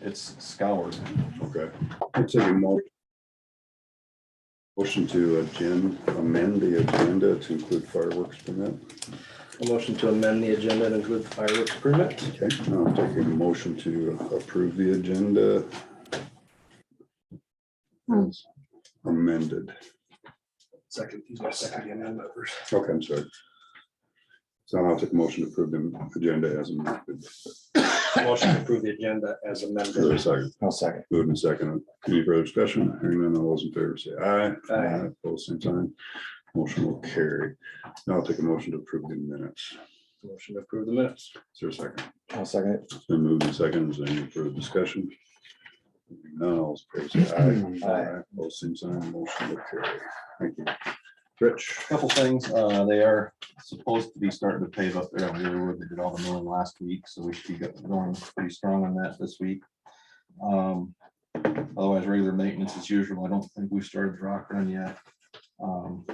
it's scoured. Okay. I'll take a motion to amend the agenda to include fireworks permit. A motion to amend the agenda and include the fireworks permit. Okay, now I'm taking a motion to approve the agenda as amended. Second, he's got second the amendment first. Okay, I'm sorry. So I'll take a motion to approve the agenda as amended. Motion to approve the agenda as Is there a amended. second? I'll second. Moving second. Any further discussion? Hearing none, all those in favor say aye. Aye. Both same sign. Motion will carry. Now I'll take a motion to approve the minutes. Motion to approve the minutes. Is there a second? I'll second it. It's been moved in second. Is there any further discussion? Hearing none, all those in favor say aye. Aye. Both same sign. Motion will carry. Thank you. Rich. Couple things, they are supposed to be starting to pave up there. They did all the milling last week, so we should be going pretty strong on that this week. Otherwise, regular maintenance as usual. I don't think we've started the rock run yet.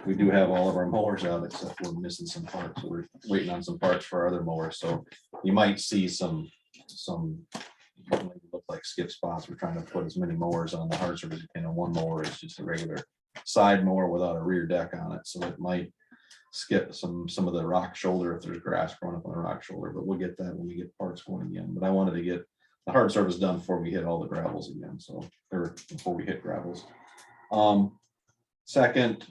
We do have all of our mowers out, except we're missing some parts. So we're waiting on some parts for our other mowers, so you might see some look like skip spots. We're trying to put as many mowers on the hard surface as we can, and one mower is just a regular side mower without a rear deck on it, so it might skip some of the rock shoulder if there's grass growing up on the rock shoulder, but we'll get that when we get parts going again. But I wanted to get the hard surface done before we hit all the gravels again, so, or before we hit gravels. Second,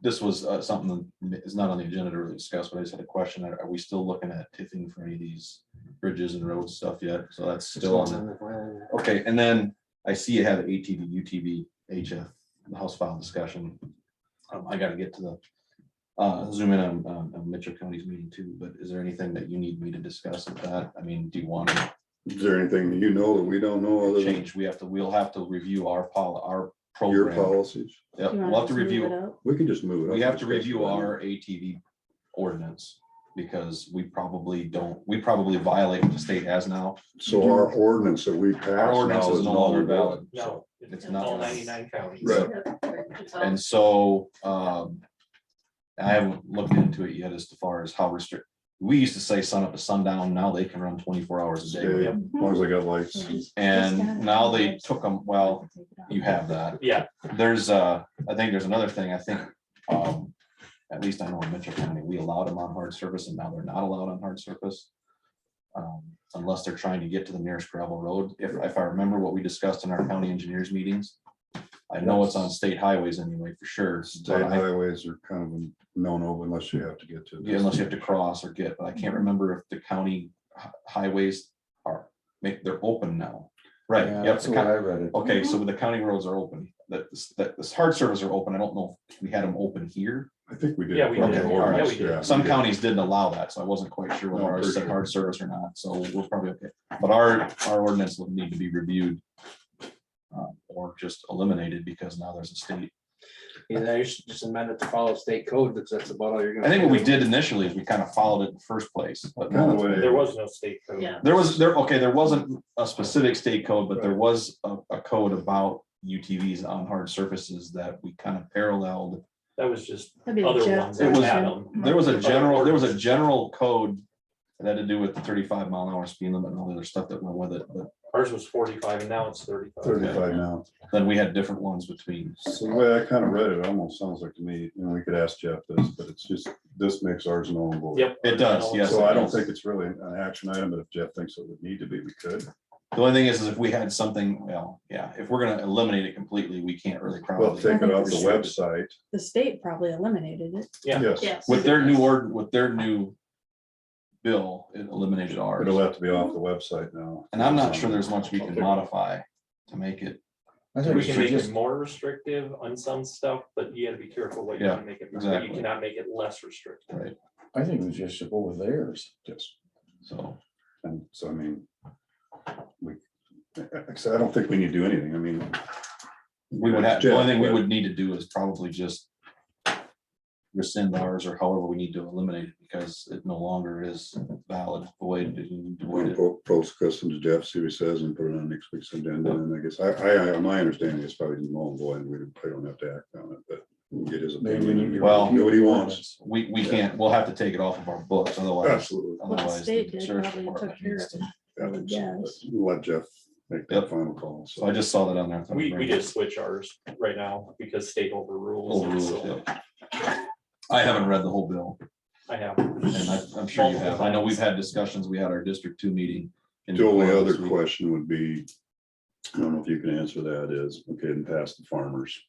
this was something that is not on the agenda to really discuss, but I just had a question. Are we still looking at tiffing for any of these bridges and road stuff yet? So that's still on the, okay. And then I see you have ATV, UTV, HF, the House file discussion. I got to get to the zoom in on Mitchell County's meeting too, but is there anything that you need me to discuss with that? I mean, do you want to Is there anything that you know that we don't know other than change? We'll have to review our your program. policies? Yep, You want we'll have to us move review. it up? We can just move it. We up. have to review our ATV ordinance because we probably violate what the state has now. So our ordinance that we passed. Our ordinance now is no longer null and void. valid. No, It's it's not. all 99 counties. Right. And so I haven't looked into it yet as far as how restrict. We used to say sun up to sundown. Now they can run 24 hours a day. As long as I got lights. And now they took them, well, you have that. Yeah, There's I think there's another thing. I think at least I know in Mitchell County, we allowed them on hard surface and now they're not allowed on hard surface. Unless they're trying to get to the nearest gravel road. If I remember what we discussed in our county engineers meetings. I know it's on state highways anyway, for sure. State highways are kind of a no-no unless you have to get to. Yeah, unless you have to cross or get, but I can't remember if the county highways they're open now. Right, Yeah, yep. that's the way I read it. Okay, so the county roads are open, that this hard surface are open. I don't know if we had them open here. I think we did. Yeah, we did. Okay, Yeah, we did. Some counties didn't allow that, so I wasn't quite sure whether No, ours for said sure. hard surface or not, so we're probably okay. But our ordinance will need to be reviewed. Or just eliminated because now there's a state. Yeah, you should just amend it to follow state code, because that's about all you're gonna. I think what we did initially is we kind of followed it in the first place, but Kind of way. there was no state code. Yeah. there wasn't a specific state code, but there was a code about UTVs on hard surfaces that we kind of paralleled. That was just That'd be the other jet ones. It that was- had them. There was a general code that had to do with the 35-mile-an-hour speed limit and all the other stuff that went with it, but Ours was 45 and now it's 35. 35 now. then we had different ones between. So the way I kind of read it, almost sounds like to me, and we could ask Jeff this, but it's just, this makes ours null and void. Yep. It does, yes. So it I don't does. think it's really an action item, but if Jeff thinks it would need to be, we could. The only thing is if we had something, well, yeah, if we're gonna eliminate it completely, we can't really Well, probably. take it off the restrict it. website. The state probably eliminated it. Yeah. Yes, Yes. With their new bill, it eliminated ours. it'll have to be off the website now. And I'm not sure there's much we can modify to make it. I think We we can should make just, it more restrictive on some stuff, but you gotta be careful what you Yeah, can make it. exactly. You cannot make it less restrictive. Right. I think we just should go with theirs. Yes, So, and so I mean, so I don't think we need to do anything. I mean. we would have, the only thing we Jeff, would need to do is probably just rescind ours or however we need to eliminate it because it no longer is valid the way it is. Post question to Jeff, see what he says and put it on next week's agenda. And I guess my understanding is probably null and void. We don't have to act on it, but we'll get his Maybe we opinion. need to Well, Do what he wants. We can't, we'll have to take it off of our books, otherwise. Absolutely. Well, the Otherwise, state the did sheriff's probably department took care needs of to- it. I would guess. We'll let Jeff make that final call. So I just saw that on there. We just switch ours right now because state overrules. it, Overruled, so yeah. I haven't read the whole bill, I have. and I'm sure you have. I know we've had discussions. We had our District 2 meeting. in The only Decorah other this week. question would be, I don't know if you can answer that, is, okay, and pass the farmers.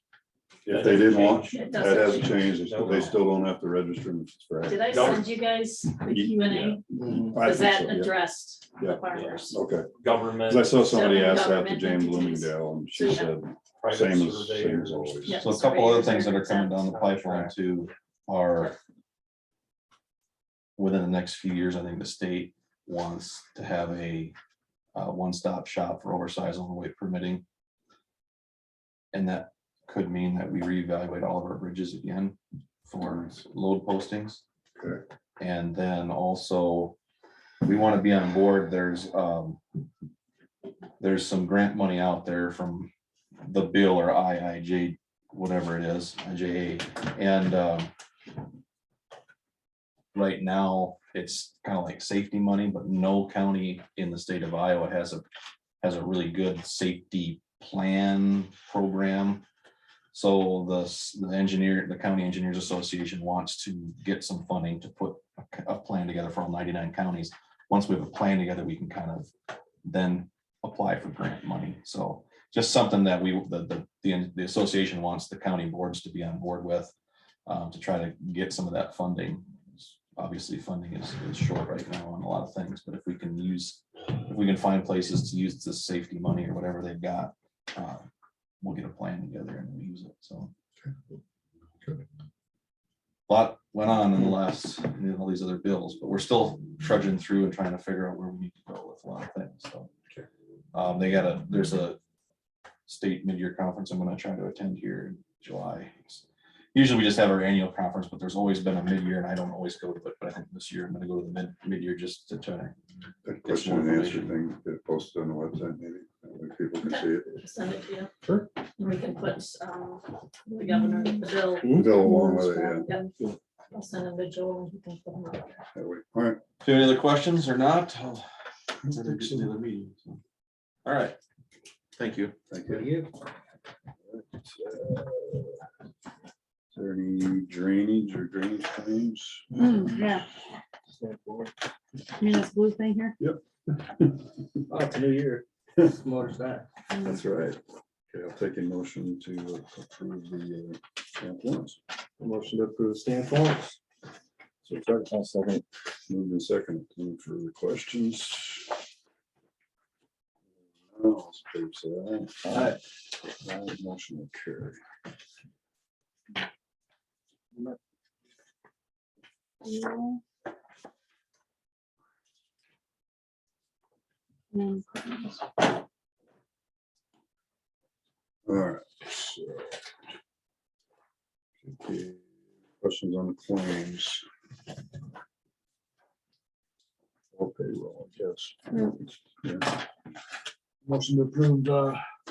If That they doesn't didn't want, change. It that doesn't hasn't change. changed, they still don't have to register them if it's Friday. Did I No. send you guys the Ye- Q and yeah. A? I Was think that so, yeah. addressed Yeah. the farmers? Okay, Government. 'cause I saw somebody Seven ask that to government Jane entities. Bloomingdale, and she So, yeah. said, private same as surveyors. always. Yeah. So a couple other Surveyors things that are are coming down the exempt. pipeline too are within the next few years, I think the state wants to have a one-stop shop for oversized overweight permitting. And that could mean that we reevaluate all of our bridges again for load postings. Okay. And then also, we want to be on board. There's some grant money out there from the bill or IIJ, whatever it is, IJA. And right now, it's kind of like safety money, but no county in the state of Iowa has a really good safety plan program. So the County Engineers Association wants to get some funding to put a plan together for all 99 counties. Once we have a plan together, we can kind of then apply for grant money. So just something that the association wants the county boards to be on board with, to try to get some of that funding. Obviously, funding is short right now on a lot of things, but if we can find places to use the safety money or whatever they've got, we'll get a plan together and we'll use it, so. Good. Lot went on in the last, all these other bills, but we're still trudging through and trying to figure out where we need to go with a lot of things, so. There's a state mid-year conference I'm gonna try to attend here in July. Usually we just have our annual conference, but there's always been a mid-year and I don't always go to it, but I think this year I'm gonna go to the mid-year just to try to. that question and answer thing, get it posted on the website, maybe, that way people can see it. Send it to you. Sure. And we can put, the governor, the bill. Go along with it, yeah. Yep. I'll send it to Joel and he can put them on there. That way. All right, Do you have any other questions or not? All right. Thank you. thank you. Is there any drainage or drainage claims? Yeah. You mean this blue thing here? Oh, it's a new year. Motor's back. That's right. Okay, I'll take a motion to approve the stamp warrants. Motion to approve stamp warrants. So I'll second. Moved in second. Any further questions? No, all in favor, say aye. Aye, motion will carry. All right. So, okay, questions on the claims? Or payroll, I guess. Yeah. Motion to approve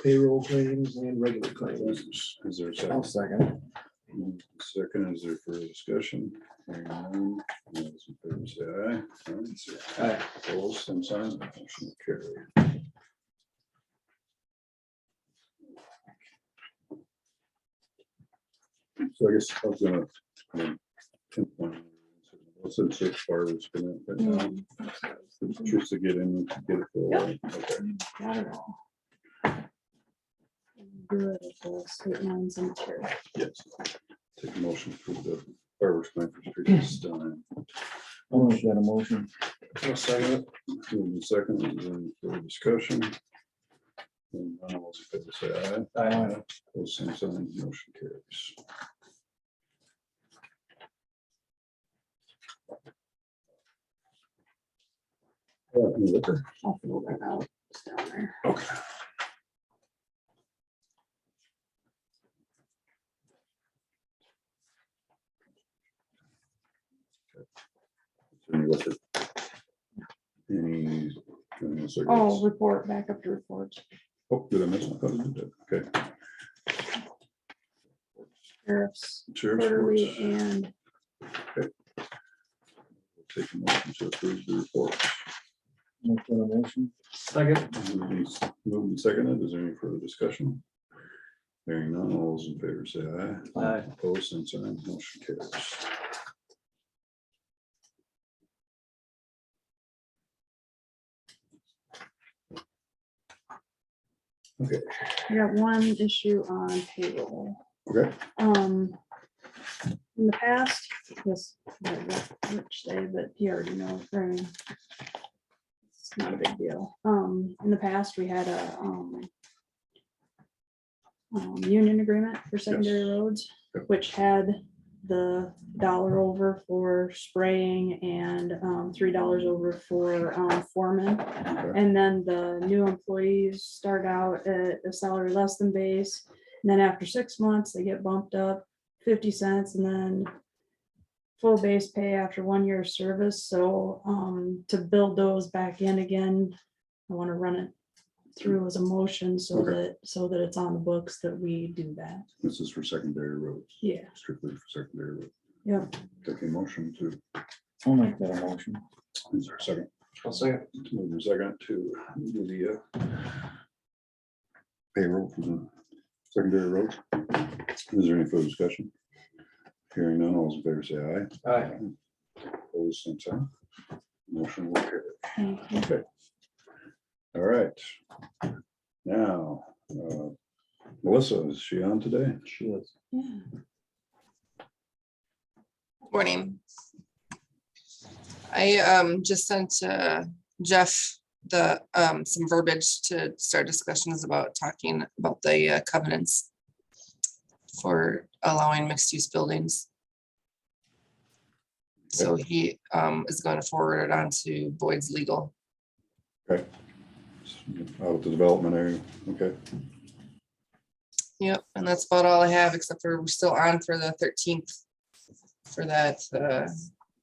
payroll claims and regular claims. Is there a I'll second? second. Second, is there further discussion? Hearing none, all those in favor say aye. Aye. Opposed, same sign, motion will carry. So I guess I was gonna. pinpoint what's in six bar, it's gonna, right now, just to get in, and get it. full, right? Okay. Got it all. Good, the state lines and material. Yes. Take a motion for the fireworks plan for street this time. I'll make that a motion. I'll second it. Moving in second, is there any further discussion? And none, all those in favor say aye. Aye. Those same sign, motion carries. Liquor. I'll fill that out. It's down there. Okay. Any liquor? Any? Oh, report, back up to reports. Oh, did I miss one? I thought I did that. Okay. Sheriff's Sheriff's quarterly reports. and Take a motion to approve the report. Make that a motion. Second. Moved and seconded. Is there any further discussion? Hearing none, all those in favor say aye. Aye. Opposed, same sign, motion carries. I got one issue on payroll. Okay, In the past, this, might not Rich say, but he already knows, right? It's not a big deal. In the past, we had a, union agreement for secondary roads, Yep. which had the $1 over for spraying and $3 over for foreman. okay, And then the new employees start out at a salary less than base. And then after 6 months, they get bumped up 50 cents and then full base pay after 1 year of service. So to build those back in again, I want to run it through as a motion so Okay. that it's on the books that we do that. this is for secondary roads, Yeah, strictly for secondary roads. yep. Take a motion to, I'll make that a motion. is there a second? I'll second. Move a second to do the payroll for the secondary roads. Is there any further discussion? Hearing none, all those in favor say aye. Aye. Opposed, same sign. Motion will carry. Thank you. Okay. All right. Now, Melissa, is she on today? She is. Yeah. Morning. I just sent Jeff the some verbiage to start discussions about talking about the covenants for allowing mixed use buildings. So he is going to forward it on to Boyd's Legal. Okay. Out of the development area, okay. Yep, and that's about all I have, except for we're still on for the 13th for that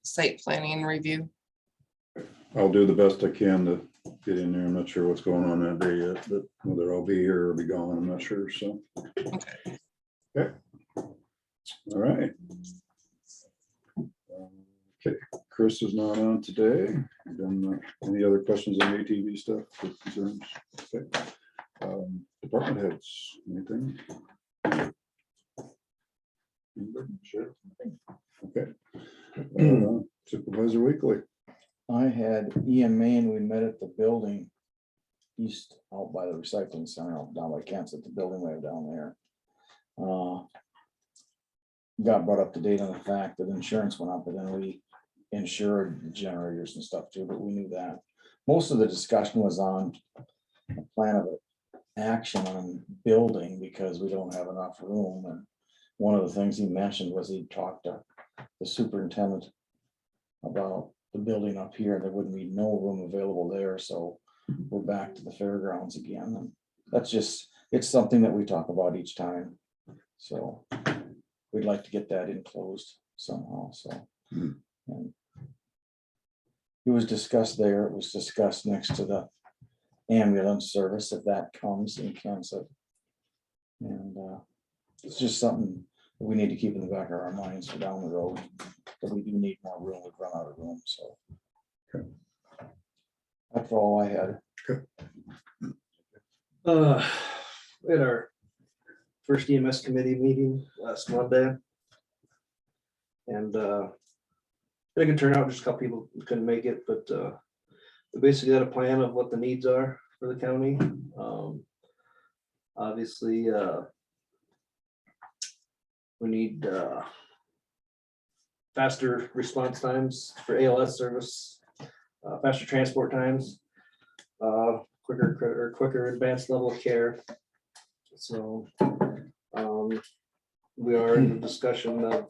site planning review. I'll do the best I can to get in there. I'm not sure what's going on that day yet, but whether I'll be here or be gone, I'm not sure, so. Okay. Okay. All right. Okay, Chris is not on today. Then any other questions on ATV stuff or concerns? Okay. Department heads, anything? Anybody? Sure. Okay. Supervisor Weekly. I had EMA and we met at the building east out by the recycling center, out down by Kent's at the building we have down there. Got brought up to date on the fact that insurance went up, but then we insured the generators and stuff too, but we knew that. Most of the discussion was on a plan of action on building because we don't have enough room. And one of the things he mentioned was he talked to the superintendent about the building up here. There wouldn't be no room available there, so we're back to the fairgrounds again. And that's just, it's something that we talk about each time. So we'd like to get that enclosed somehow, so. Mhm. And it was discussed there, it was discussed next to the ambulance service, if that comes in Kansas. And it's just something that we need to keep in the back of our minds for down the road, that we do need more room, we've run out of room, so. Okay. That's all I had. We had our first EMS committee meeting last Monday. And had a good turnout, just a couple people couldn't make it, but we basically got a plan of what the needs are for the county. Obviously, we need faster response times for ALS service, faster transport times, quicker advanced level of care. So we are in the discussion of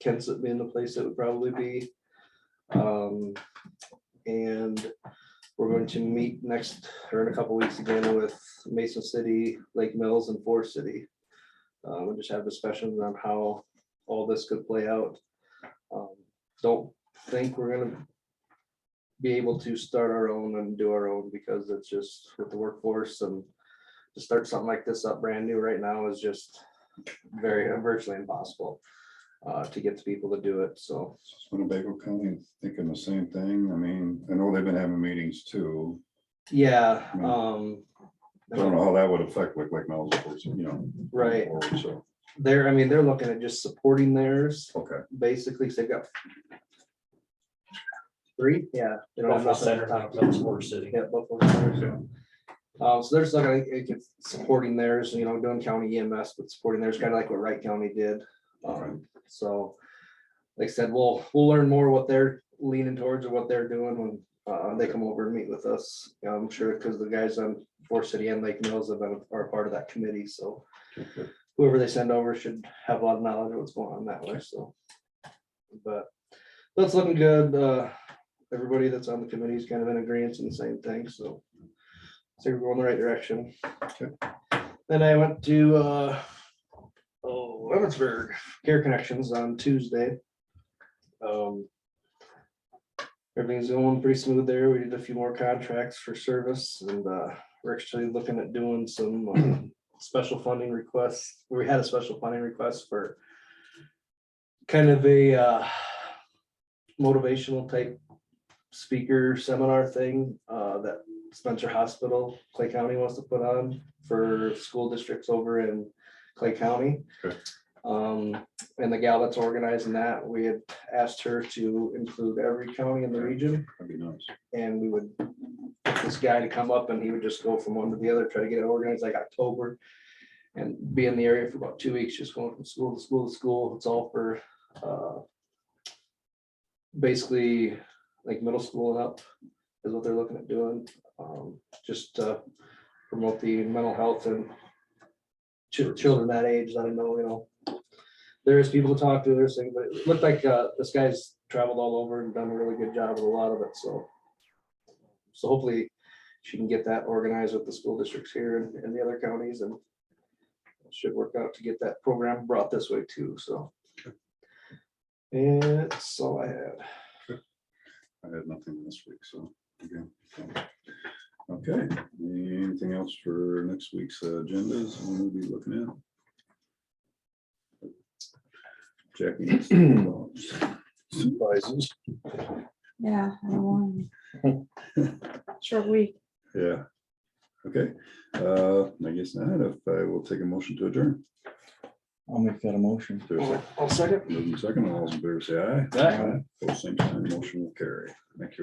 Kensett being the place that would probably be. And we're going to meet next or in a couple weeks again with Mason City, Lake Mills, and Forest City. We'll just have discussions on how all this could play out. Don't think we're gonna be able to start our own and do our own because it's just with the workforce, and to start something like this up brand new right now is just virtually impossible. to get the people to do it, so. Is Winnebago County thinking the same thing? I mean, I know they've been having meetings too. Yeah, I don't know how that would affect like Mel's, right, forward, so, they're looking at just supporting theirs, okay. basically, 'cause they've got 3, yeah. They don't have Buffalo nothing Center, on top. Mills, Forest City. Yeah, Buffalo Center, so they're still gonna supporting theirs, doing county EMS, but supporting theirs, kind of like what Wright County did. So, like I said, we'll learn more what they're leaning towards or what they're doing when they come over and meet with us. I'm sure, because the guys on Forest City and Lake Mills are part of that committee, so Okay. whoever they send over should have a lot of knowledge of what's going on that way, so. But that's looking good. Everybody that's on the committee is kind of in agreement in the same thing, so. So we're going the right direction. Okay. Then I went to Evansburg Care Connections on Tuesday. Everything's going pretty smooth there. We did a few more contracts for service, and we're actually looking at doing some special funding requests. We had a special funding request for kind of a motivational type speaker seminar thing that Spencer Hospital, Clay County wants to put on for school districts over in Clay County. Okay. And the gal that's organizing that, we had asked her to include every county in the region, That'd be nice. and we would get this guy to come up and he would just go from one to the other, try to get it organized like October. And be in the area for about 2 weeks, just going from school to school to school. It's all for basically like middle school and up is what they're looking at doing. Just to promote the mental health and children that age, let them know, there's people to talk to, there's things, but it looked like this guy's traveled all over and done a really good job with a lot of it, so. So hopefully she can get that organized with the school districts here and the other counties, and it should work out to get that program brought this way too, so. And that's all I had. I had nothing this week, so, again. Okay, anything else for next week's agendas we'll be looking at? Jackie. Supervisors. Yeah, I don't want. Short week. Yeah. Okay, I guess not, if I will take a motion to adjourn. I'll make that a motion. There's a I'll second. moving second, all those in favor say aye. Aye. Both same sign, motion will carry. Thank you.